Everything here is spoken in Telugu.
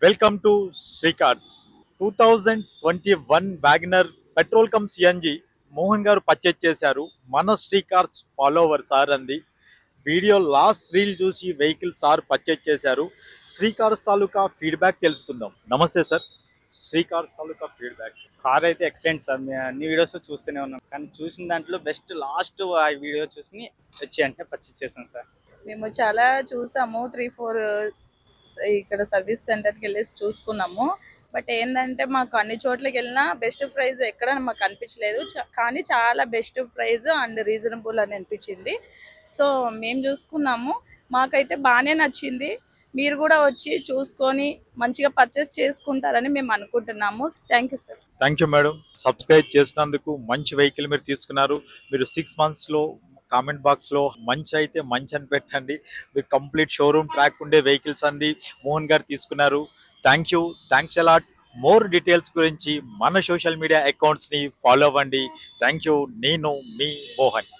Welcome to Sri Cars 2021 WagonR petrol cum CNG Mohan garu purchase చేశారు. మన శ్రీకార్స్ ఫాలోవర్ సార్ అంది వీడియో లాస్ట్ రీల్ చూసి వెహికల్ సార్ పర్చేజ్ చేశారు. శ్రీకార్స్ తాలూకా ఫీడ్బ్యాక్ తెలుసుకుందాం. నమస్తే సార్. శ్రీకార్స్ తాలూకా ఫీడ్బ్యాక్. కార్ అయితే ఎక్సలెంట్ సార్. మేము అన్ని వీడియోస్ చూస్తూనే ఉన్నాం, కానీ చూసిన దాంట్లో బెస్ట్ లాస్ట్ ఆ వీడియో చూసుకుని వచ్చి అంటే పర్చేస్ చేసాం సార్. మేము చాలా చూసాము, 3-4 ఇక్కడ సర్వీస్ సెంటర్కి వెళ్ళేసి చూసుకున్నాము. బట్ ఏంటంటే మాకు అన్ని చోట్లకి వెళ్ళినా బెస్ట్ ప్రైస్ ఎక్కడ మాకు అనిపించలేదు. కానీ చాలా బెస్ట్ ప్రైస్ అండ్ రీజనబుల్ అని అనిపించింది. సో మేము చూసుకున్నాము, మాకైతే బాగానే నచ్చింది. మీరు కూడా వచ్చి చూసుకొని మంచిగా పర్చేస్ చేసుకుంటారని మేము అనుకుంటున్నాము. Thank you sir. Thank you madam. Subscribe చేసినందుకు. మంచి వెహికల్ మీరు తీసుకున్నారు. మీరు 6 monthsలో కామెంట్ బాక్స్లో మంచి అయితే మంచి అని పెట్టండి. మీరు కంప్లీట్ షోరూమ్ ట్రాక్ ఉండే వెహికల్స్ అంది మోహన్ గారు తీసుకున్నారు. Thank you, thanks a lot. More details గురించి మన సోషల్ మీడియా అకౌంట్స్ని ఫాలో అవ్వండి. Thank you. నేను మీ మోహన్.